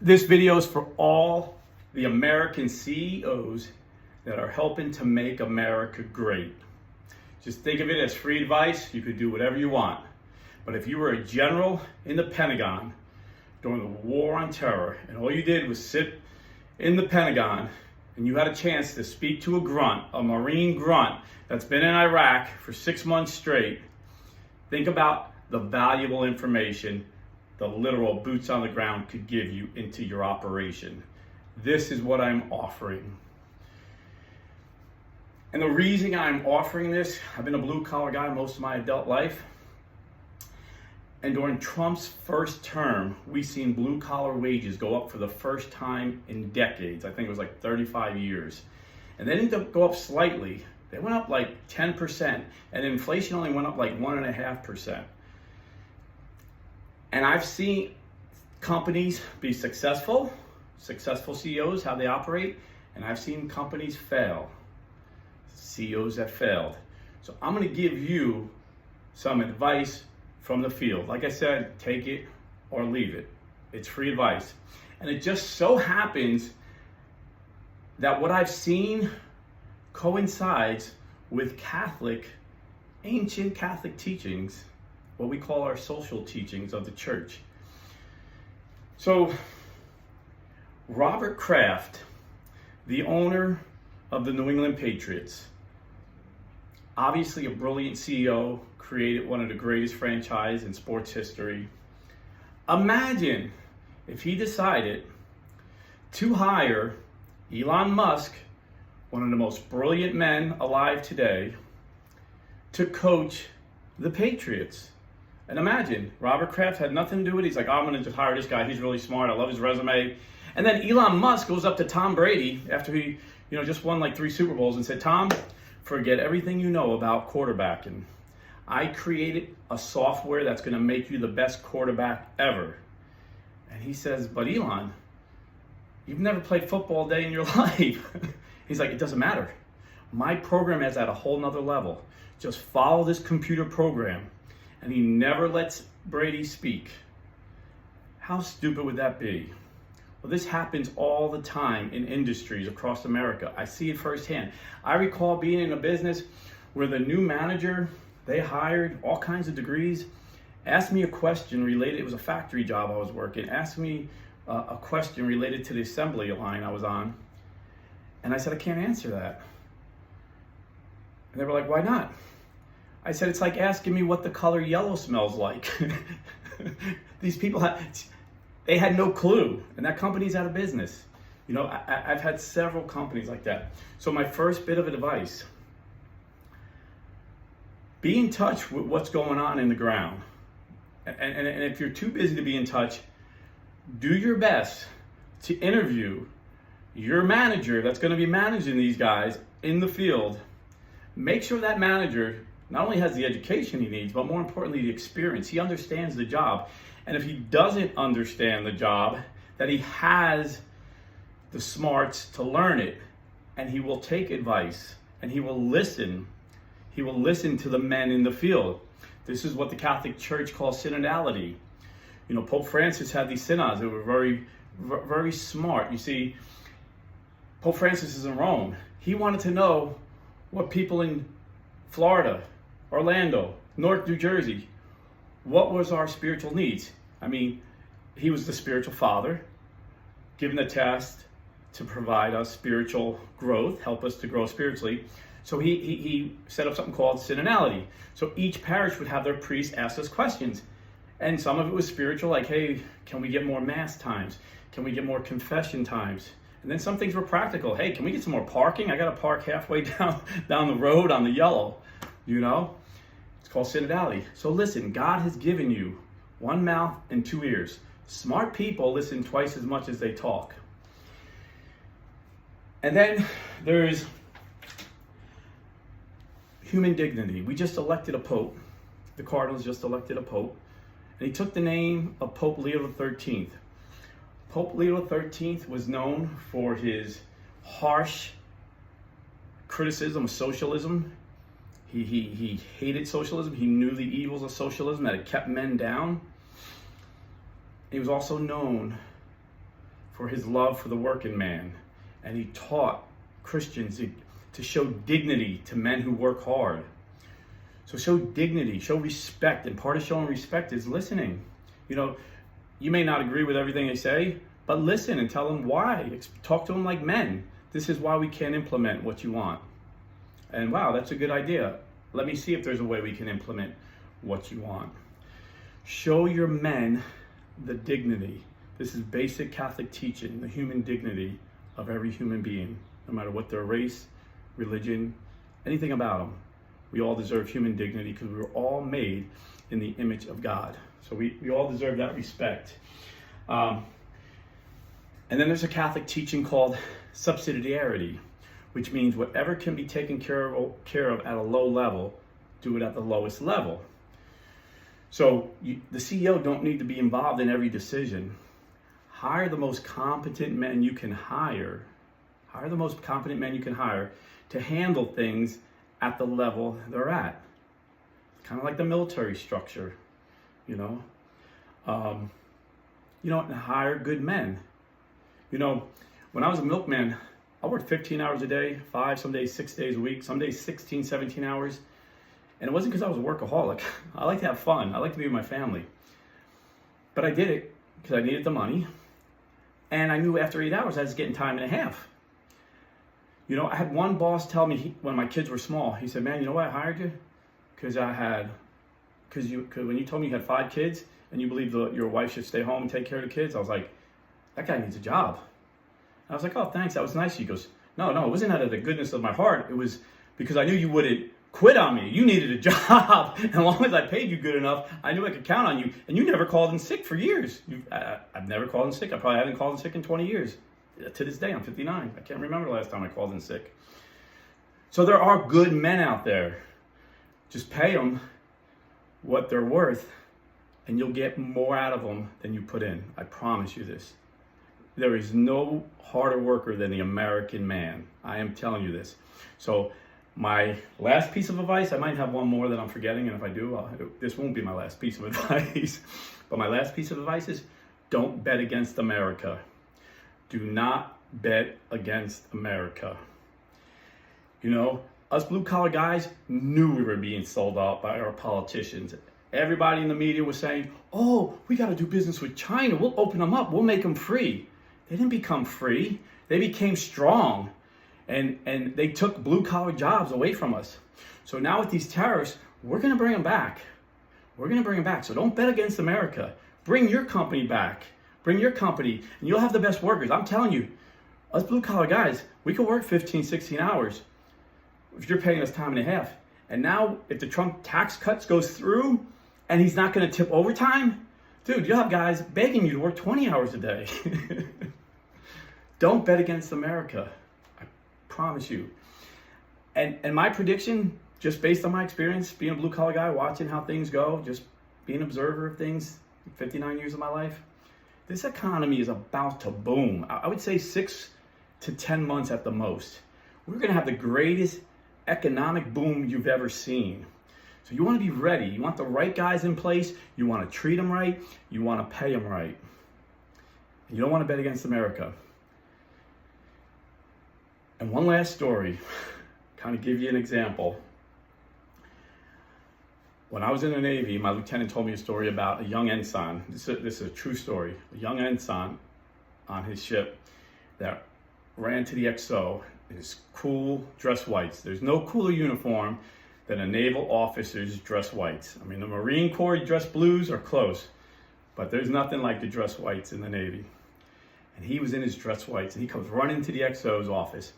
This video is for all the American CEOs that are helping to make America great. Just think of it as free advice. You could do whatever you want. But if you were a general in the Pentagon during the war on terror, and all you did was sit in the Pentagon, and you had a chance to speak to a grunt, a Marine grunt that's been in Iraq for 6 months straight, think about the valuable information the literal boots on the ground could give you into your operation. This is what I'm offering. And the reason I'm offering this, I've been a blue collar guy most of my adult life. And during Trump's first term, we've seen blue collar wages go up for the first time in decades. I think it was like 35 years. And they didn't go up slightly. They went up like 10%. And inflation only went up like 1.5%. And I've seen companies be successful CEOs, how they operate, and I've seen companies fail, CEOs that failed. So I'm going to give you some advice from the field. Like I said, take it or leave it. It's free advice. And it just so happens that what I've seen coincides with ancient Catholic teachings, what we call our social teachings of the church. So, Robert Kraft, the owner of the New England Patriots, obviously a brilliant CEO, created one of the greatest franchises in sports history. Imagine if he decided to hire Elon Musk, one of the most brilliant men alive today, to coach the Patriots. And imagine, Robert Kraft had nothing to do with it. He's like, I'm going to just hire this guy. He's really smart. I love his resume. And then Elon Musk goes up to Tom Brady after he, just won like 3 Super Bowls and said, Tom, forget everything you know about quarterbacking. I created a software that's going to make you the best quarterback ever. And he says, but Elon, you've never played football a day in your life. He's like, it doesn't matter. My program is at a whole nother level. Just follow this computer program. And he never lets Brady speak. How stupid would that be? Well, this happens all the time in industries across America. I see it firsthand. I recall being in a business where the new manager, they hired all kinds of degrees, asked me a question related, it was a factory job I was working, asked me a question related to the assembly line I was on. And I said, I can't answer that. And they were like, why not? I said, it's like asking me what the color yellow smells like. These people they had no clue, and that company's out of business. I've had several companies like that. So my first bit of advice, be in touch with what's going on in the ground. And if you're too busy to be in touch, do your best to interview your manager that's going to be managing these guys in the field. Make sure that manager not only has the education he needs, but more importantly, the experience. He understands the job. And if he doesn't understand the job, that he has the smarts to learn it, and he will take advice, and he will listen. He will listen to the men in the field. This is what the Catholic Church calls synodality. Pope Francis had these synods that were very, very smart. You see, Pope Francis is in Rome. He wanted to know what people in Florida, Orlando, North New Jersey, what was our spiritual needs? He was the spiritual father, given the task to provide us spiritual growth, help us to grow spiritually. So he set up something called synodality. So each parish would have their priest ask us questions. And some of it was spiritual, like, hey, can we get more mass times? Can we get more confession times? And then some things were practical. Hey, can we get some more parking? I got to park halfway down the road on the yellow. It's called synodality. So listen, God has given you one mouth and 2 ears. Smart people listen twice as much as they talk. And then there's human dignity. We just elected a pope. The Cardinals just elected a pope. And he took the name of Pope Leo XIII. Pope Leo XIII was known for his harsh criticism of socialism. He hated socialism. He knew the evils of socialism, that it kept men down. He was also known for his love for the working man. And he taught Christians to show dignity to men who work hard. So show dignity, show respect. And part of showing respect is listening. You know, you may not agree with everything they say, but listen and tell them why. Talk to them like men. This is why we can't implement what you want. And wow, that's a good idea. Let me see if there's a way we can implement what you want. Show your men the dignity. This is basic Catholic teaching, the human dignity of every human being, no matter what their race, religion, anything about them. We all deserve human dignity because we were all made in the image of God. So we all deserve that respect. And then there's a Catholic teaching called subsidiarity, which means whatever can be taken care of at a low level, do it at the lowest level. So the CEO don't need to be involved in every decision. Hire the most competent men you can hire. Hire the most competent men you can hire to handle things at the level they're at. Kind of like the military structure, and hire good men. When I was a milkman, I worked 15 hours a day, 5, some days 6 days a week, some days 16, 17 hours. And it wasn't because I was a workaholic. I like to have fun. I like to be with my family. But I did it because I needed the money. And I knew after 8 hours I was getting time and a half. I had one boss tell me when my kids were small, he said, "Man, you know why I hired you? Because when you told me you had 5 kids and you believe your wife should stay home and take care of the kids," I was like, "That guy needs a job." And I was like, "Oh, thanks. That was nice." He goes, No, it wasn't out of the goodness of my heart. It was because I knew you wouldn't quit on me. You needed a job. And as long as I paid you good enough, I knew I could count on you. And you never called in sick for years. I've never called in sick. I probably haven't called in sick in 20 years. To this day, I'm 59. I can't remember the last time I called in sick. So there are good men out there. Just pay them what they're worth, and you'll get more out of them than you put in. I promise you this. There is no harder worker than the American man. I am telling you this. So my last piece of advice, I might have one more that I'm forgetting, and if I do, this won't be my last piece of advice. But my last piece of advice is don't bet against America. Do not bet against America. Us blue-collar guys knew we were being sold out by our politicians. Everybody in the media was saying, "Oh, we got to do business with China. We'll open them up. We'll make them free." They didn't become free. They became strong. And they took blue-collar jobs away from us. So now with these tariffs, we're going to bring them back. We're going to bring them back. So don't bet against America. Bring your company back. Bring your company, and you'll have the best workers. I'm telling you, us blue-collar guys, we could work 15, 16 hours if you're paying us time and a half. And now, if the Trump tax cuts goes through, and he's not going to tip overtime, dude, you'll have guys begging you to work 20 hours a day. Don't bet against America. I promise you. And my prediction, just based on my experience, being a blue-collar guy, watching how things go, just being an observer of things, 59 years of my life, this economy is about to boom. I would say 6 to 10 months at the most. We're going to have the greatest economic boom you've ever seen. So you want to be ready. You want the right guys in place. You want to treat them right. You want to pay them right. And you don't want to bet against America. And one last story, kind of give you an example. When I was in the Navy, my lieutenant told me a story about a young ensign. This is a true story. A young ensign on his ship that ran to the XO in his cool dress whites. There's no cooler uniform than a naval officer's dress whites. I mean, the Marine Corps dress blues are close, but there's nothing like the dress whites in the Navy. And he was in his dress whites, and he comes running to the XO's office,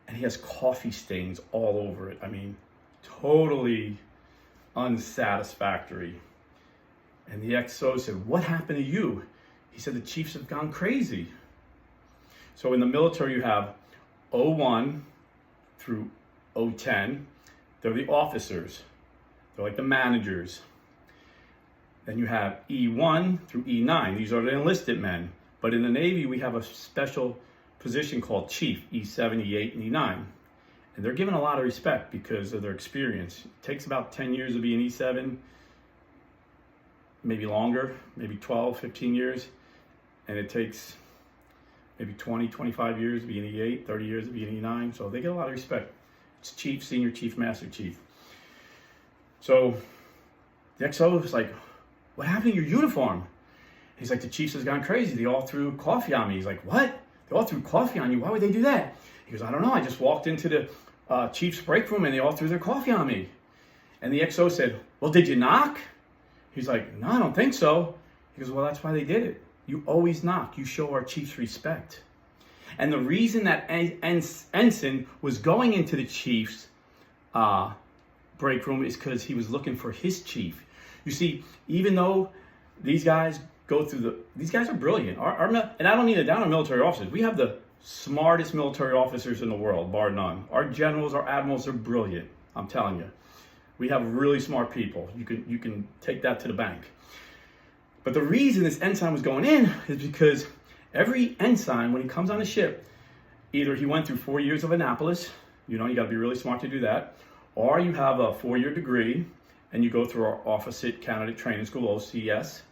and he has coffee stains all over it. I mean, totally unsatisfactory. And the XO said, "What happened to you?" He said, "The chiefs have gone crazy." So in the military, you have O1 through O10. They're the officers. They're like the managers. Then you have E1 through E9. These are the enlisted men. But in the Navy, we have a special position called chief, E7, E8, and E9. And they're given a lot of respect because of their experience. It takes about 10 years to be an E7, maybe longer, maybe 12, 15 years. And it takes maybe 20, 25 years, being E8, 30 years, being E9. So they get a lot of respect. It's chief, senior chief, master chief. So the XO is like, what happened to your uniform? He's like, the chiefs has gone crazy. They all threw coffee on me. He's like, what? They all threw coffee on you? Why would they do that? He goes, I don't know. I just walked into the chief's break room and they all threw their coffee on me. And the XO said, well, did you knock? He's like, no, I don't think so. He goes, well, that's why they did it. You always knock. You show our chiefs respect. And the reason that Ensign was going into the chief's break room is because he was looking for his chief. You see, even though these guys these guys are brilliant. And I don't mean it down on military officers. We have the smartest military officers in the world, bar none. Our generals, our admirals are brilliant. I'm telling you. We have really smart people. You can take that to the bank. But the reason this ensign was going in is because every ensign, when he comes on a ship, either he went through 4 years of Annapolis, you got to be really smart to do that, or you have a 4-year degree and you go through our Officer Candidate Training School, OCS,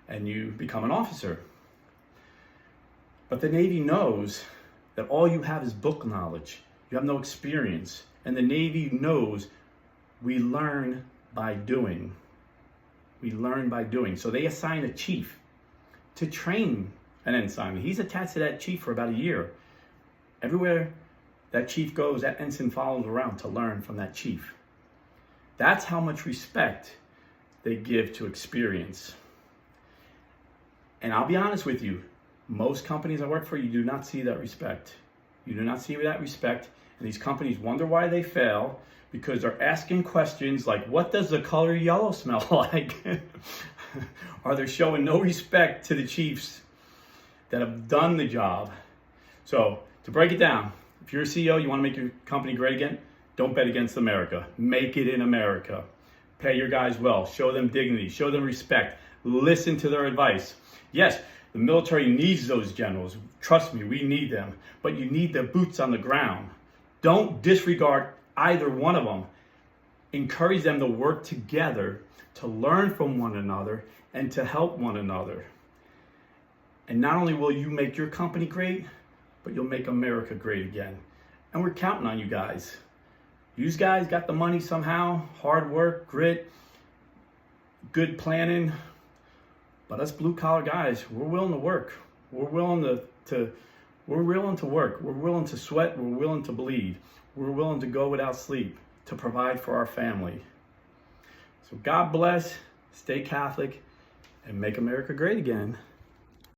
and you become an officer. But the Navy knows that all you have is book knowledge. You have no experience. And the Navy knows we learn by doing. We learn by doing. So they assign a chief to train an ensign. He's attached to that chief for about a year. Everywhere that chief goes, that ensign follows around to learn from that chief. That's how much respect they give to experience. And I'll be honest with you, most companies I work for, you do not see that respect. You do not see that respect, and these companies wonder why they fail, because they're asking questions like, what does the color yellow smell like? Or they're showing no respect to the chiefs that have done the job. So to break it down, if you're a CEO, you want to make your company great again, don't bet against America. Make it in America. Pay your guys well. Show them dignity. Show them respect. Listen to their advice. Yes, the military needs those generals. Trust me, we need them. But you need the boots on the ground. Don't disregard either one of them. Encourage them to work together, to learn from one another, and to help one another. And not only will you make your company great, but you'll make America great again. And we're counting on you guys. You guys got the money somehow, hard work, grit, good planning. But us blue collar guys, we're willing to work. We're willing we're willing to work. We're willing to sweat. We're willing to bleed. We're willing to go without sleep to provide for our family. So God bless, stay Catholic, and make America great again.